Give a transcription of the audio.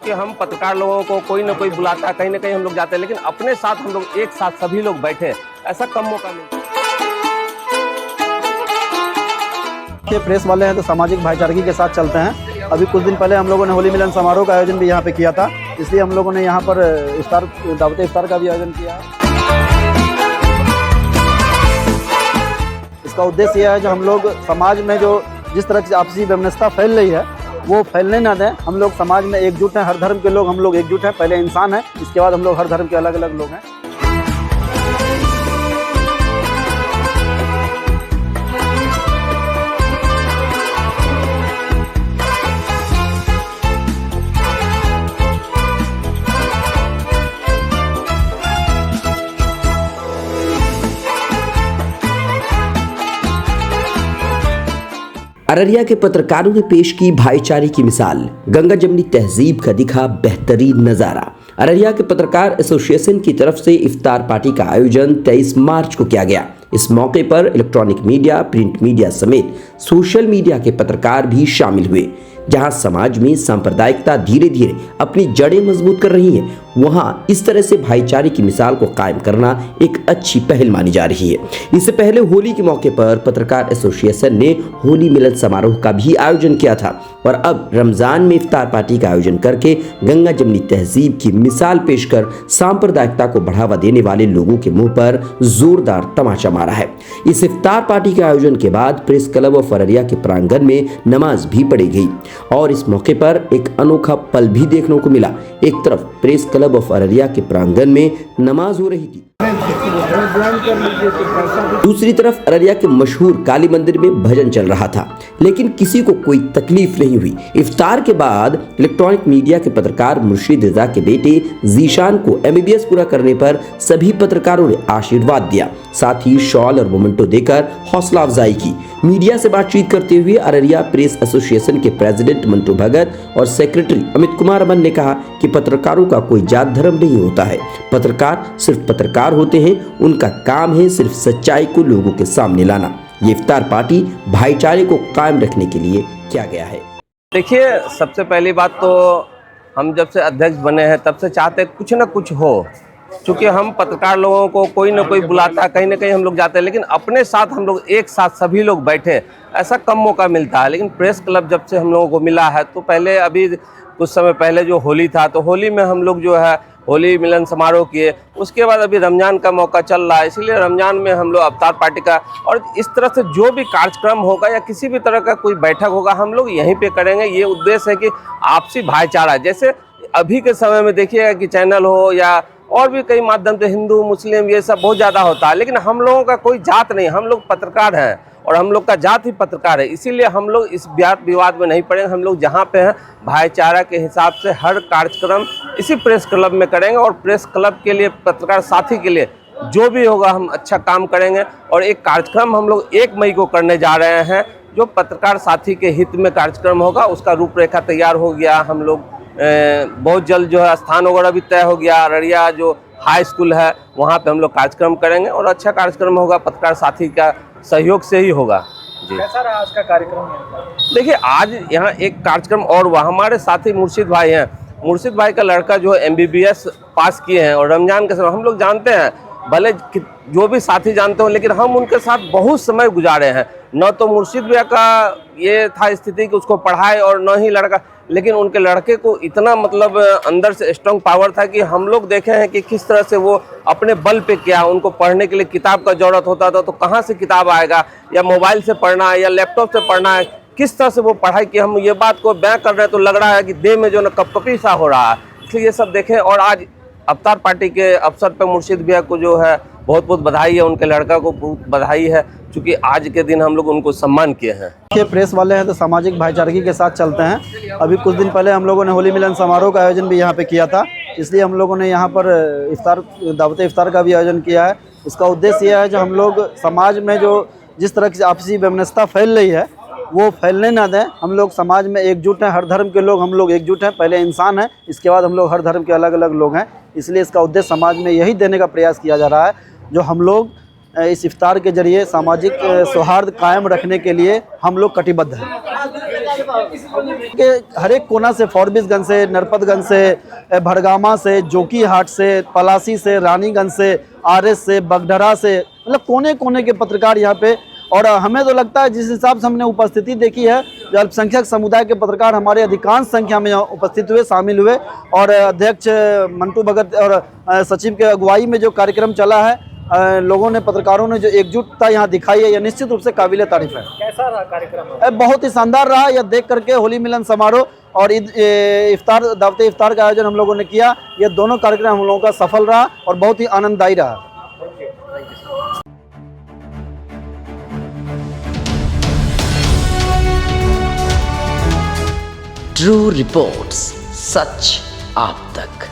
चूँकि हम पत्रकार लोगों को कोई ना कोई बुलाता है, कहीं ना कहीं हम लोग जाते हैं, लेकिन अपने साथ हम लोग एक साथ सभी लोग बैठे, ऐसा कम मौका मिलता है। प्रेस वाले हैं तो सामाजिक भाईचारगी के साथ चलते हैं। अभी कुछ दिन पहले हम लोगों ने होली मिलन समारोह का आयोजन भी यहाँ पे किया था, इसलिए हम लोगों ने यहाँ पर दावत इफ्तार का भी आयोजन किया है। इसका उद्देश्य यह है जो हम लोग समाज में जो जिस तरह की आपसी वैमनस्यता फैल रही है वो फैलने ना दें। हम लोग समाज में एकजुट हैं, हर धर्म के लोग हम लोग एकजुट हैं। पहले इंसान हैं, इसके बाद हम लोग हर धर्म के अलग अलग लोग हैं। अररिया के पत्रकारों ने पेश की भाईचारे की मिसाल। गंगा जमनी तहजीब का दिखा बेहतरीन नजारा। अररिया के पत्रकार एसोसिएशन की तरफ से इफ्तार पार्टी का आयोजन 23 मार्च को किया गया। इस मौके पर इलेक्ट्रॉनिक मीडिया, प्रिंट मीडिया समेत सोशल मीडिया के पत्रकार भी शामिल हुए। जहां समाज में सांप्रदायिकता धीरे धीरे अपनी जड़ें मजबूत कर रही है, वहां इस तरह से भाईचारे की मिसाल को कायम करना एक अच्छी पहल मानी जा रही है। इससे पहले होली के मौके पर पत्रकार एसोसिएशन ने होली मिलन समारोह का भी आयोजन किया था और अब रमजान में इफ्तार पार्टी का आयोजन करके गंगा जमनी तहजीब की मिसाल पेश कर सांप्रदायिकता को बढ़ावा देने वाले लोगों के मुंह पर जोरदार तमाचा मारा है। इस इफ्तार पार्टी के आयोजन के बाद प्रेस क्लब ऑफ अररिया के प्रांगण में नमाज भी पढ़ी गई और इस मौके पर एक अनोखा पल भी देखने को मिला। एक तरफ प्रेस क्लब ऑफ अररिया के प्रांगण में नमाज हो रही थी, दूसरी तरफ अररिया के मशहूर काली मंदिर में भजन चल रहा था, लेकिन किसी को कोई तकलीफ नहीं हुई। इफ्तार के बाद इलेक्ट्रॉनिक मीडिया के पत्रकार मुर्शिद रजा के बेटे जीशान को MBBS पूरा करने पर सभी पत्रकारों ने आशीर्वाद दिया, साथ ही शॉल और मोमेंटो देकर हौसला अफजाई की। मीडिया से बातचीत करते हुए अररिया प्रेस एसोसिएशन के प्रेसिडेंट मंटू भगत और सेक्रेटरी अमित कुमार अमन ने कहा कि पत्रकारों का कोई जात धर्म नहीं होता है। पत्रकार सिर्फ पत्रकार होते हैं, उनका काम है सिर्फ सच्चाई को लोगों के सामने लाना। ये इफ्तार पार्टी भाईचारे को कायम रखने के लिए किया गया है। देखिए, सबसे पहली बात तो हम जब से अध्यक्ष बने हैं तब से चाहते हैं कुछ ना कुछ हो। चूँकि हम पत्रकार लोगों को कोई ना कोई बुलाता है, कहीं ना कहीं हम लोग जाते हैं, लेकिन अपने साथ हम लोग एक साथ सभी लोग बैठे, ऐसा कम मौका मिलता है। लेकिन प्रेस क्लब जब से हम लोगों को मिला है, तो पहले अभी कुछ समय पहले जो होली था, तो होली में हम लोग जो है होली मिलन समारोह किए। उसके बाद अभी रमज़ान का मौका चल रहा है, इसीलिए रमज़ान में हम लोग इफ्तार पार्टी का, और इस तरह से जो भी कार्यक्रम होगा या किसी भी तरह का कोई बैठक होगा हम लोग यहीं पे करेंगे। ये उद्देश्य है कि आपसी भाईचारा, जैसे अभी के समय में देखिएगा कि चैनल हो या और भी कई माध्यम से हिंदू मुस्लिम ये सब बहुत ज़्यादा होता है, लेकिन हम लोगों का कोई जात नहीं, हम लोग पत्रकार हैं और हम लोग का जात ही पत्रकार है। इसीलिए हम लोग इस वाद विवाद में नहीं पड़ेंगे। हम लोग जहाँ पे हैं भाईचारा के हिसाब से हर कार्यक्रम इसी प्रेस क्लब में करेंगे और प्रेस क्लब के लिए, पत्रकार साथी के लिए जो भी होगा हम अच्छा काम करेंगे। और एक कार्यक्रम हम लोग 1 मई को करने जा रहे हैं, जो पत्रकार साथी के हित में कार्यक्रम होगा। उसका रूपरेखा तैयार हो गया, हम लोग बहुत जल्द जो है स्थान वगैरह भी तय हो गया। अररिया जो हाई स्कूल है वहाँ पे हम लोग कार्यक्रम करेंगे और अच्छा कार्यक्रम होगा, पत्रकार साथी का सहयोग से ही होगा। जी, कैसा रहा आज का कार्यक्रम? देखिए, आज यहाँ एक कार्यक्रम और वह हमारे साथी मुर्शिद भाई हैं। मुर्शिद भाई का लड़का जो है MBBS पास किए हैं और रमज़ान के समय हम लोग जानते हैं, भले जो भी साथी जानते हो, लेकिन हम उनके साथ बहुत समय गुजारे हैं। न तो मुर्शिद भाई का ये था स्थिति कि उसको पढ़ाए और न ही लड़का, लेकिन उनके लड़के को इतना मतलब अंदर से स्ट्रॉन्ग पावर था कि हम लोग देखे हैं कि किस तरह से वो अपने बल पे किया। उनको पढ़ने के लिए किताब का ज़रूरत होता था, तो कहाँ से किताब आएगा, या मोबाइल से पढ़ना है या लैपटॉप से पढ़ना है, किस तरह से वो पढ़ाई की। हम ये बात को बयां कर रहे हैं तो लग रहा है कि देह में जो ना कपकपी सा हो रहा है। इसलिए ये सब देखें। और आज इफ्तार पार्टी के अवसर पर मुर्शिद भैया को जो है बहुत बहुत बधाई है, उनके लड़का को बहुत बधाई है, क्योंकि आज के दिन हम लोग उनको सम्मान किए हैं। ये प्रेस वाले हैं तो सामाजिक भाईचारगी के साथ चलते हैं। अभी कुछ दिन पहले हम लोगों ने होली मिलन समारोह का आयोजन भी यहाँ पे किया था, इसलिए हम लोगों ने यहाँ पर दावत इफ्तार का भी आयोजन किया है। इसका उद्देश्य यह है जो हम लोग समाज में जो जिस तरह की आपसी वैमनस्यता फैल रही है वो फैलने ना दें। हम लोग समाज में एकजुट हैं, हर धर्म के लोग हम लोग एकजुट हैं। पहले इंसान हैं, इसके बाद हम लोग हर धर्म के अलग अलग लोग हैं। इसलिए इसका उद्देश्य समाज में यही देने का प्रयास किया जा रहा है, जो हम लोग इस इफ्तार के जरिए सामाजिक सौहार्द कायम रखने के लिए हम लोग कटिबद्ध हैं। के हर एक कोना से, फॉरबिसगंज से, नरपतगंज से, भड़गामा से, जोकीहाट से, पलासी से, रानीगंज से, आरएस से, बगडरा से, मतलब कोने कोने के पत्रकार यहाँ पे। और हमें तो लगता है जिस हिसाब से हमने उपस्थिति देखी है, जो अल्पसंख्यक समुदाय के पत्रकार हमारे अधिकांश संख्या में यहाँ उपस्थित हुए, शामिल हुए। और अध्यक्ष मंटू भगत और सचिव के अगुवाई में जो कार्यक्रम चला है, लोगों ने, पत्रकारों ने जो एकजुटता यहाँ दिखाई है, यह निश्चित रूप से काबिले तारीफ है। कैसा रहा कार्यक्रम? बहुत ही शानदार रहा। यह देख करके होली मिलन समारोह और ईद इफ्तार, दावत इफ्तार का आयोजन हम लोगों ने किया, यह दोनों कार्यक्रम हम लोगों का सफल रहा और बहुत ही आनंददायी रहा। ट्रू रिपोर्ट्स, सच आप तक।